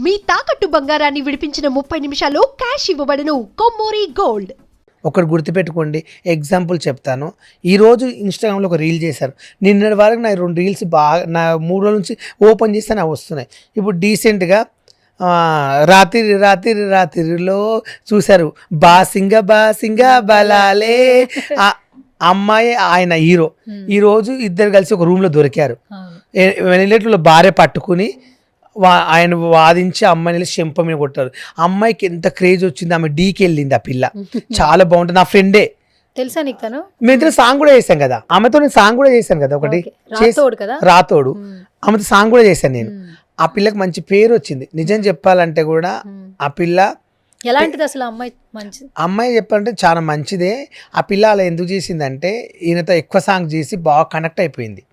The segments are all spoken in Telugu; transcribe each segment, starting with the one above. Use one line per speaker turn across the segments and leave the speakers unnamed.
మీ తాకట్టు బంగారాన్ని విడిపించిన 30 నిమిషాల్లో క్యాష్ ఇవ్వబడును. కొమ్మూరి గోల్డ్.
ఒకటి గుర్తుపెట్టుకోండి, ఎగ్జాంపుల్ చెప్తాను. ఈరోజు ఇన్స్టాగ్రామ్లో ఒక రీల్ చేశారు. నిన్నటి వరకు నా 2 రీల్స్ బాగా నా 3 రోజుల నుంచి ఓపెన్ చేస్తే నాకు వస్తున్నాయి. ఇప్పుడు డీసెంట్గా రాత్రిలో చూశారు బాసింగ బలాలే అమ్మాయి ఆయన హీరో. ఈరోజు ఇద్దరు కలిసి ఒక రూమ్లో దొరికారు. వెళ్ళేట్లో భార్య పట్టుకుని ఆయన వాదించి అమ్మాయిని చెంప మీద కొట్టారు. అమ్మాయికి ఎంత క్రేజ్ వచ్చింది, ఆమె డీకి వెళ్ళింది. ఆ పిల్ల చాలా బాగుంటుంది. నా ఫ్రెండే
తెలుసా నీకు తను?
మేమిద్దరు సాంగ్ కూడా చేశాం కదా, ఆమెతో నేను సాంగ్ కూడా చేశాను కదా, ఒకటి రాతోడు. ఆమెతో సాంగ్ కూడా చేశాను నేను. ఆ పిల్లకి మంచి పేరు వచ్చింది. నిజం చెప్పాలంటే కూడా ఆ పిల్ల
ఎలాంటిది అసలు అమ్మాయి? మంచి
అమ్మాయి చెప్పాలంటే చాలా మంచిదే. ఆ పిల్ల అలా ఎందుకు చేసిందంటే ఈయనతో ఎక్కువ సాంగ్ చేసి బాగా కనెక్ట్ అయిపోయింది.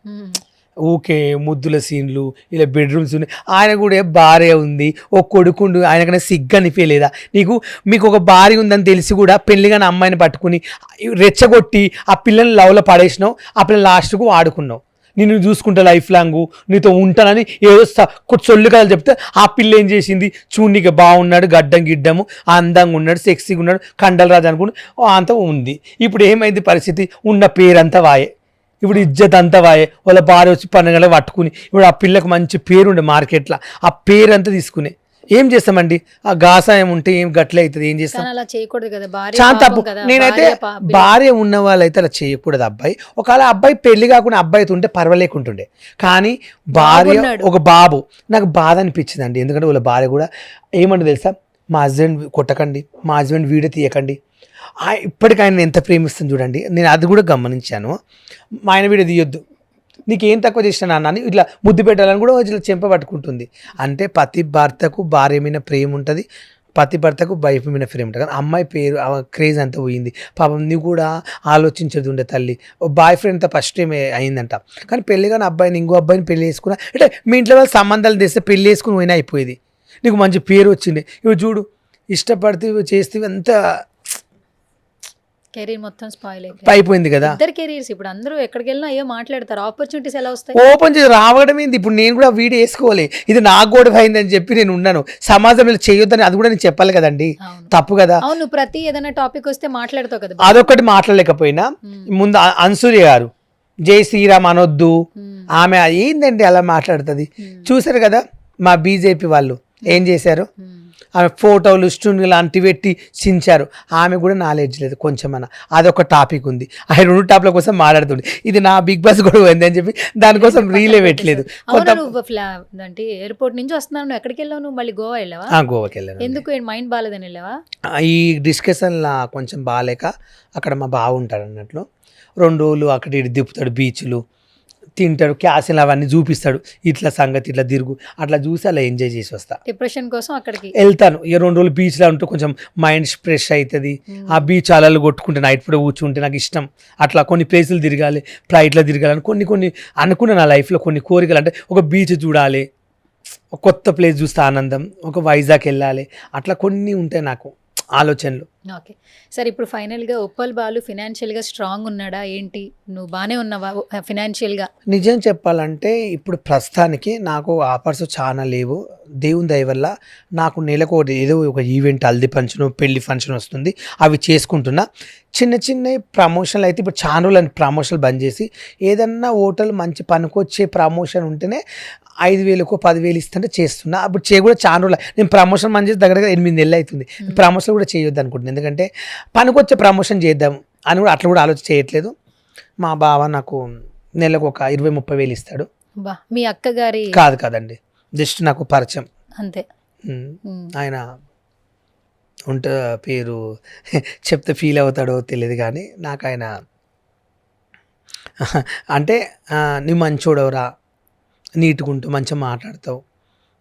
ఊకే ముద్దుల సీన్లు, ఇలా బెడ్రూమ్స్ ఉన్నాయి. ఆయన కూడా భార్య ఉంది, ఒక కొడుకుండు, ఆయనకన్నా సిగ్గు అనిపించలేదా మీకు ఒక భార్య ఉందని తెలిసి కూడా పెళ్లిగాని అమ్మాయిని పట్టుకుని రెచ్చగొట్టి ఆ పిల్లని లవ్లో పడేసినావు. ఆ పిల్లని లాస్ట్కు వాడుకున్నావు. నిన్ను చూసుకుంటా లైఫ్ లాంగ్ నీతో ఉంటానని ఏదో సొల్లు కథలు చెప్తే ఆ పిల్ల ఏం చేసింది, చూడనీకి బాగున్నాడు, గడ్డం గిడ్డము, అందంగా ఉన్నాడు, సెక్సీగా ఉన్నాడు, కండల రాజు అనుకుని అంత ఉంది. ఇప్పుడు ఏమైంది పరిస్థితి? ఉన్న పేరంతా వాయే, ఇప్పుడు ఇజ్జత్ అంతా వాయే. వాళ్ళ భార్య వచ్చి 12 గంటలకు పట్టుకుని ఇప్పుడు ఆ పిల్లకు మంచి పేరుండే మార్కెట్లో, ఆ పేరంతా తీసుకుని ఏం చేస్తామండి? ఆ గాసాయం ఉంటే ఏం గట్లే అవుతుంది, ఏం చేస్తాం?
అలా చేయకూడదు కదా,
చాలా తప్పు. నేనైతే భార్య ఉన్న వాళ్ళైతే అలా చేయకూడదు. అబ్బాయి ఒకవేళ అబ్బాయి పెళ్లి కాకుండా అబ్బాయితో ఉంటే పర్వాలేకుంటుండే, కానీ భార్య ఒక బాబు నాకు బాధ అనిపించిందండి. ఎందుకంటే వాళ్ళ భార్య కూడా ఏమంటే తెలుసా, మా హస్బెండ్ కొట్టకండి, మా హస్బెండ్ వీడియో తీయకండి. ఇప్పటికి ఆయన ఎంత ప్రేమిస్తుంది చూడండి. నేను అది కూడా గమనించాను. మా ఆయన వీడియో తీయొద్దు, నీకేం తక్కువ చేసిన నాన్న ఇట్లా ముద్దు పెట్టాలని కూడా ఇట్లా చెంప పట్టుకుంటుంది. అంటే ప్రతి భర్తకు భార్య మీద ప్రేమ ఉంటుంది, ప్రతి భర్తకు వైఫ్ మీద ప్రేమ ఉంటుంది. కానీ అమ్మాయి పేరు క్రేజ్ అంతా పోయింది. పాపం నువ్వు కూడా ఆలోచించదు ఉండే తల్లి. బాయ్ ఫ్రెండ్తో ఫస్ట్ టైం అయిందంట, కానీ పెళ్ళి కానీ అబ్బాయిని ఇంకో అబ్బాయిని పెళ్లి చేసుకున్నా అంటే మీ ఇంట్లో వాళ్ళు సంబంధాలు తెస్తే పెళ్లి చేసుకుని పోయినా అయిపోయేది. నీకు మంచి పేరు వచ్చింది. ఇప్పుడు చూడు, ఇష్టపడితే చేస్తే అంత
కెరీర్ మొత్తం స్పాయిల్
అయిపోయింది కదా.
ఇద్దరు కెరీర్స్ ఇప్పుడు అందరూ ఎక్కడికి వెళ్ళినా అయ్యో మాట్లాడతారు. ఆపర్చునిటీస్ ఎలా వస్తాయి?
ఓపెన్ చేసి రావడం ఏంది? ఇప్పుడు నేను కూడా వీడియో వేసుకోవాలి, ఇది నాకు కూడా అయిందని చెప్పి నేను ఉన్నాను. సమాజంలో చేయొద్దని అది కూడా నేను చెప్పాలి కదండి, తప్పు కదా.
అవును, ప్రతి ఏదైనా టాపిక్ వస్తే మాట్లాడతావు కదా.
అదొకటి మాట్లాడలేకపోయినా ముందు అన్సూర్య గారు జై శ్రీరామ్ అనొద్దు, ఆమె ఏందండి అలా మాట్లాడుతుంది. చూసారు కదా మా బీజేపీ వాళ్ళు ఏం చేశారు, ఆమె ఫోటోలు స్టూన్లు లాంటివి పెట్టి చించారు. ఆమె కూడా నాలెడ్జ్ లేదు కొంచెమన్నా. అదొక టాపిక్ ఉంది. ఆ 2 టాపిక్ల కోసం మాట్లాడుతుంది. ఇది నా బిగ్ బాస్ కూడా ఉంది అని చెప్పి దానికోసం రీలే పెట్టలేదు.
అంటే ఎయిర్పోర్ట్ నుంచి వస్తున్నాను, ఎక్కడికి వెళ్ళావు నువ్వు? మళ్ళీ గోవా వెళ్ళావా?
గోవాకి వెళ్ళాను.
ఎందుకు? మైండ్ బాగాలేదని వెళ్ళావా?
ఈ డిస్కషన్లా కొంచెం బాగాలేక అక్కడ మా బావ ఉంటాడు అన్నట్లు 2 రోజులు అక్కడ ఇటు దిప్పుతాడు, బీచ్లు తింటాడు, క్యాసిల్ అవన్నీ చూపిస్తాడు. ఇట్లా సంగతి ఇట్లా తిరుగు అట్లా చూసి అలా ఎంజాయ్ చేసి వస్తా.
డిప్రెషన్ కోసం అక్కడికి వెళ్తాను.
ఇక 2 రోజులు బీచ్లో ఉంటే కొంచెం మైండ్ ఫ్రెష్ అవుతుంది. ఆ బీచ్ అలలు కొట్టుకుంటే నైట్ పూట కూర్చుంటే నాకు ఇష్టం. అట్లా కొన్ని ప్లేసులు తిరగాలి, ఫ్లైట్లో తిరగాలని కొన్ని అనుకున్న నా లైఫ్లో కొన్ని కోరికలు. అంటే ఒక బీచ్ చూడాలి, ఒక కొత్త ప్లేస్ చూస్తే ఆనందం, ఒక వైజాగ్ వెళ్ళాలి, అట్లా కొన్ని ఉంటాయి నాకు ఆలోచనలు.
ఓకే, సరే. ఇప్పుడు ఫైనల్గా ఉప్పల్ బాలు ఫినాన్షియల్గా స్ట్రాంగ్ ఉన్నాడా ఏంటి? నువ్వు బాగానే ఉన్నావా ఫినాన్షియల్గా?
నిజం చెప్పాలంటే ఇప్పుడు ప్రస్తుతానికి నాకు ఆఫర్స్ చాలా లేవు. దేవుని దయ వల్ల నాకు నెలకు ఏదో ఒక ఈవెంట్, హల్దీ ఫంక్షన్, పెళ్లి ఫంక్షన్ వస్తుంది, అవి చేసుకుంటున్నా. చిన్న ప్రమోషన్లు అయితే ఇప్పుడు చాలా రోజులు ప్రమోషన్లు బంద్ చేసి ఏదన్నా హోటల్ మంచి పనికొచ్చే ప్రమోషన్ ఉంటేనే 5,000కో 10,000 ఇస్తుంటే చేస్తున్నా. అప్పుడు కూడా చాలా రోజులు నేను ప్రమోషన్ బంద్ చేసి దగ్గర 8 నెలలు అవుతుంది. ప్రమోషన్ కూడా చేయొద్దు అనుకుంటున్నాను, ఎందుకంటే పనికొచ్చే ప్రమోషన్ చేద్దాం అని కూడా అట్లా కూడా ఆలోచన చేయట్లేదు. మా బావ నాకు నెలకు ఒక 20,000-30,000 ఇస్తాడు.
మీ అక్క గారి
కాదండి, జస్ట్ నాకు పరిచయం అంతే. ఆయన ఉంట పేరు చెప్తే ఫీల్ అవుతాడో తెలియదు, కానీ నాకు ఆయన అంటే నువ్వు మంచోడవరా, నీట్గా ఉంటావు, మంచిగా మాట్లాడతావు,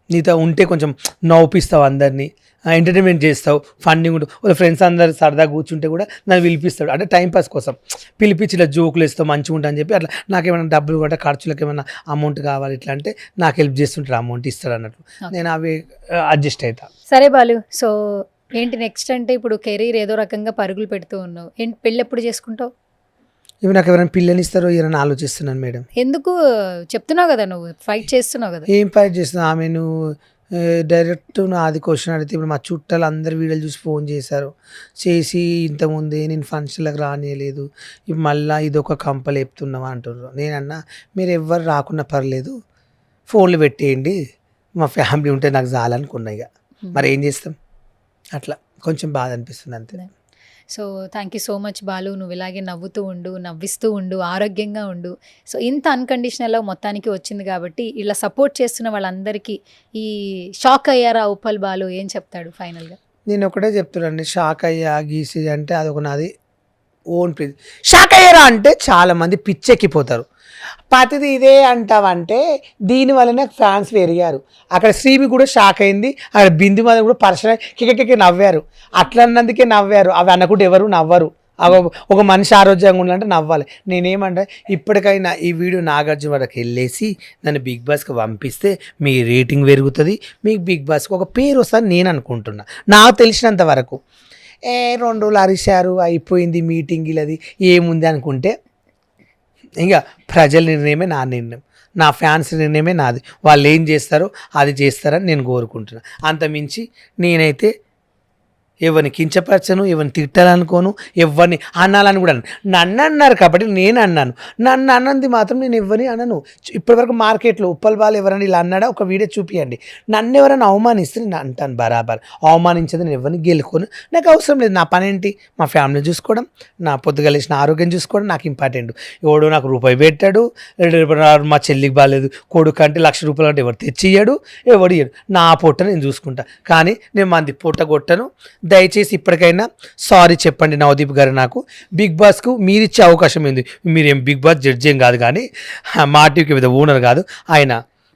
నీతో ఉంటే కొంచెం నవ్వుపిస్తావు, అందరినీ ఎంటర్టైన్మెంట్ చేస్తావు, ఫండింగ్ ఉంటుంది. వాళ్ళ ఫ్రెండ్స్ అందరు సరదాగా కూర్చుంటే కూడా నన్ను పిలిపిస్తాడు. అంటే టైంపాస్ కోసం పిలిపించి ఇలా జోకులు వేస్తావు, మంచిగా ఉంటా అని చెప్పి అట్లా నాకేమైనా డబ్బులు కూడా ఖర్చులకు ఏమైనా అమౌంట్ కావాలి ఇట్లా అంటే నాకు హెల్ప్ చేస్తుంటారు, అమౌంట్ ఇస్తాడు అన్నట్లు. నేను అవి అడ్జస్ట్ అవుతా.
సరే బాలు, సో ఏంటి నెక్స్ట్? అంటే ఇప్పుడు కెరీర్ ఏదో రకంగా పరుగులు పెడుతూ ఉన్నావు, ఏంటి పెళ్ళి ఎప్పుడు చేసుకుంటావు?
ఇవి నాకు ఎవరైనా పిల్లని ఇస్తారో ఎవరైనా ఆలోచిస్తున్నాను మేడం.
ఎందుకు చెప్తున్నావు కదా, నువ్వు ఫైట్ చేస్తున్నావు కదా.
ఏం ఫైట్ చేస్తున్నావు? ఆమె డైరెక్ట్ నాది క్వశ్చన్ అడిగితే ఇప్పుడు మా చుట్టాలు అందరు వీడియోలు చూసి ఫోన్ చేసి ఇంతకుముందే నేను ఫంక్షన్లకు రానియలేదు ఇప్పుడు మళ్ళీ ఇదొక కంపలు చెప్తున్నావా అంటున్నారు. నేనన్నా మీరు ఎవ్వరు రాకున్నా పర్లేదు ఫోన్లు పెట్టేయండి మా ఫ్యామిలీ ఉంటే నాకు చాలనుకున్నా. ఇక మరి ఏం చేస్తాం, అట్లా కొంచెం బాధ అనిపిస్తుంది అంతే.
So thank you so much Balu, నువ్వు ఇలాగే నవ్వుతూ ఉండు, నవ్విస్తూ ఉండు, ఆరోగ్యంగా ఉండు. సో ఇంత అన్కండిషనల్ మొత్తానికి వచ్చింది కాబట్టి ఇలా సపోర్ట్ చేస్తున్న వాళ్ళందరికీ ఈ షాక్ అయ్యారా ఉప్పల్ బాలు ఏం చెప్తాడు ఫైనల్గా?
నేను ఒకటే చెప్తున్నాను, షాక్ అయ్యా గీసి అంటే అదొక నాది ఓన్ ప్లీజ్. షాక్ అయ్యారా అంటే చాలామంది పిచ్చెక్కిపోతారు. ప్రతిది ఇదే అంటావంటే దీనివల్లనే ఫ్యాన్స్ పెరిగారు. అక్కడ శ్రీమి కూడా షాక్ అయింది, అక్కడ బిందు మీద కూడా పర్సనల్ కిక్కి నవ్వారు. అట్లా అన్నందుకే నవ్వారు, అవి అనకుండా ఎవరు నవ్వరు. ఒక మనిషి ఆరోగ్యంగా ఉండాలంటే నవ్వాలి. నేనేమంటే ఇప్పటికైనా ఈ వీడియో నాగార్జున వరకు వెళ్ళేసి నన్ను బిగ్ బాస్కి పంపిస్తే మీ రేటింగ్ పెరుగుతుంది, మీకు బిగ్ బాస్కి ఒక పేరు వస్తుంది నేను అనుకుంటున్నా. నాకు తెలిసినంత వరకు 2 రోజులు అరిశారు అయిపోయింది మీటింగ్ ఇలాది ఏముంది అనుకుంటే ఇంకా ప్రజల నిర్ణయమే నా నిర్ణయం, నా ఫ్యాన్స్ నిర్ణయమే నాది. వాళ్ళు ఏం చేస్తారో అది చేస్తారని నేను కోరుకుంటున్నాను. అంతమించి నేనైతే ఎవరిని కించపరచను, ఎవరిని తిట్టాలనుకోను, ఎవరిని అనాలని కూడా నన్ను అన్నారు కాబట్టి నేను అన్నాను. నన్ను అన్నది మాత్రం నేను ఎవరిని అనను. ఇప్పటివరకు మార్కెట్లో ఉప్పల్ బాలు ఎవరైనా ఇలా అన్నాడా ఒక వీడియో చూపియండి. నన్ను ఎవరైనా అవమానిస్తే నేను అంటాను బరాబర్. అవమానించేది నేను ఎవరిని గెలుకోను, నాకు అవసరం లేదు. నా పని ఏంటి, మా ఫ్యామిలీ చూసుకోవడం, నా పొద్దుగలేసిన ఆరోగ్యం చూసుకోవడం నాకు ఇంపార్టెంట్. ఎవడో నాకు రూపాయి పెట్టాడు, మా చెల్లికి బాగాలేదు కొడుకు అంటే ₹1,00,000 అంటే ఎవరు తెచ్చియ్యాడు, ఎవడు ఇయ్యాడు. నా పొట్ట నేను చూసుకుంటా, కానీ నేను మంది పొట్ట కొట్టను. దయచేసి ఇప్పటికైనా సారీ చెప్పండి నవదీప్ గారు. నాకు బిగ్ బాస్కు మీరు ఇచ్చే అవకాశం ఏంది, మీరేం బిగ్ బాస్ జడ్జి ఏం కాదు, కానీ మా టీవీకి విధ ఓనర్ కాదు ఆయన,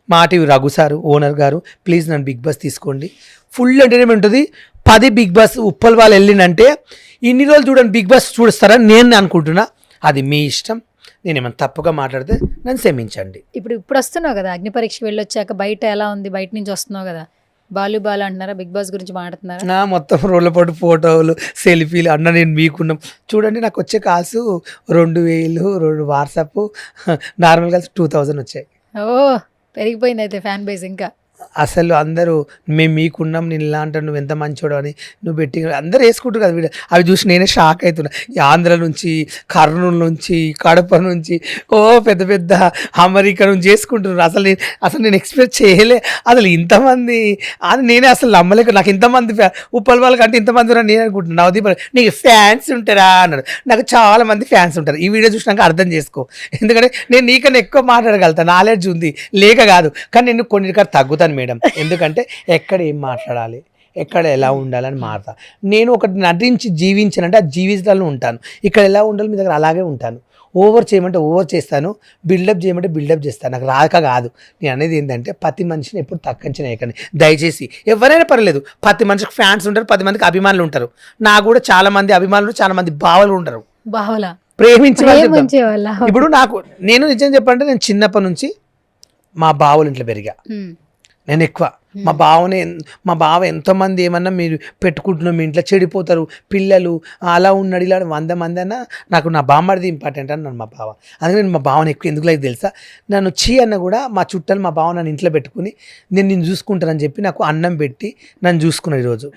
మా టీవీ రఘు సారు ఓనర్ గారు. ప్లీజ్ నన్ను బిగ్ బాస్ తీసుకోండి, ఫుల్ ఎంటర్టైన్మెంట్ ఉంటుంది. 10 బిగ్ బాస్ ఉప్పల్ వాళ్ళు వెళ్ళిందంటే ఇన్ని రోజులు చూడండి బిగ్ బాస్ చూస్తారని నేను అనుకుంటున్నా. అది మీ ఇష్టం, నేనేమైనా తప్పుగా మాట్లాడితే నన్ను క్షమించండి.
ఇప్పుడు వస్తున్నావు కదా అగ్ని పరీక్షకి వెళ్ళొచ్చాక, బయట ఎలా ఉంది, బయట నుంచి వస్తున్నావు కదా, బాలు అంటున్నారా, బిగ్ బాస్ గురించి మాట్లాడుతున్నారా?
మొత్తం రోడ్లపాటు ఫోటోలు సెల్ఫీలు అన్న నేను మీకున్నాం చూడండి. నాకు వచ్చే కాల్స్ 2,000, 2 వాట్సాప్, నార్మల్ కాల్స్ 2,000 వచ్చాయి.
ఓ పెరిగిపోయింది అయితే ఫ్యాన్ బేస్. ఇంకా
అసలు అందరూ మేము మీకున్నాం, నేను ఇలా అంటాను, నువ్వు ఎంత మంచోడు అని నువ్వు పెట్టి అందరూ వేసుకుంటారు కదా వీడియో. అవి చూసి నేనే షాక్ అవుతున్నా. ఈ ఆంధ్ర నుంచి, కర్నూలు నుంచి, కడప నుంచి, పెద్ద పెద్ద అమెరికా నుంచి చేసుకుంటున్నారు. అసలు నేను ఎక్స్పెక్ట్ చేయలే అసలు ఇంతమంది. అది నేనే అసలు నమ్మలేక, నాకు ఇంతమంది ఉప్పల్ వాళ్ళకి అంటే ఇంతమంది నేను అనుకుంటున్నాను. నవదీప్ నీకు ఫ్యాన్స్ ఉంటారా అన్నాడు. నాకు చాలా మంది ఫ్యాన్స్ ఉంటారు. ఈ వీడియో చూసినాక అర్థం చేసుకో, ఎందుకంటే నేను నీకన్నా ఎక్కువ మాట్లాడగలుగుతాను, నాలెడ్జ్ ఉంది లేక కాదు, కానీ నేను కొన్నిటికాడ తగ్గుతాను మేడం. ఎందుకంటే ఎక్కడ ఏం మాట్లాడాలి, ఎక్కడ ఎలా ఉండాలని మారుతా. నేను ఒకటి నటించి జీవించానంటే ఆ జీవితాలను ఉంటాను. ఇక్కడ ఎలా ఉండాలి మీ దగ్గర అలాగే ఉంటాను. ఓవర్ చేయమంటే ఓవర్ చేస్తాను, బిల్డప్ చేయమంటే బిల్డప్ చేస్తాను. నాకు రాక కాదు. నేను అనేది ఏంటంటే ప్రతి మనిషిని ఎప్పుడు తక్కువ వేయకండి దయచేసి. ఎవరైనా పర్లేదు, ప్రతి మనిషికి ఫ్యాన్స్ ఉంటారు, 10 మందికి అభిమానులు ఉంటారు. నాకు కూడా చాలా మంది అభిమానులు, చాలా మంది బావలు ఉంటారు.
బావలా
ప్రేమించే వాళ్ళు. ఇప్పుడు నేను నిజం చెప్పాలంటే నేను చిన్నప్పటి నుంచి మా బావుల ఇంట్లో పెరిగా. నేను ఎక్కువ మా బావ ఎంతోమంది ఏమన్నా మీరు పెట్టుకుంటున్నాం మీ ఇంట్లో చెడిపోతారు పిల్లలు అలా ఉన్నాడు ఇలా 100 మంది అన్నా నాకు నా బామ్మడిది ఇంపార్టెంట్ అన్నాను మా బావ. అందుకే నేను మా బావని ఎక్కువ ఎందుకు లేదు తెలుసా, నన్ను అన్న కూడా మా చుట్టాలు మా బావ నన్ను ఇంట్లో పెట్టుకుని నేను చూసుకుంటానని చెప్పి నాకు అన్నం పెట్టి నన్ను చూసుకున్నాను ఈరోజు.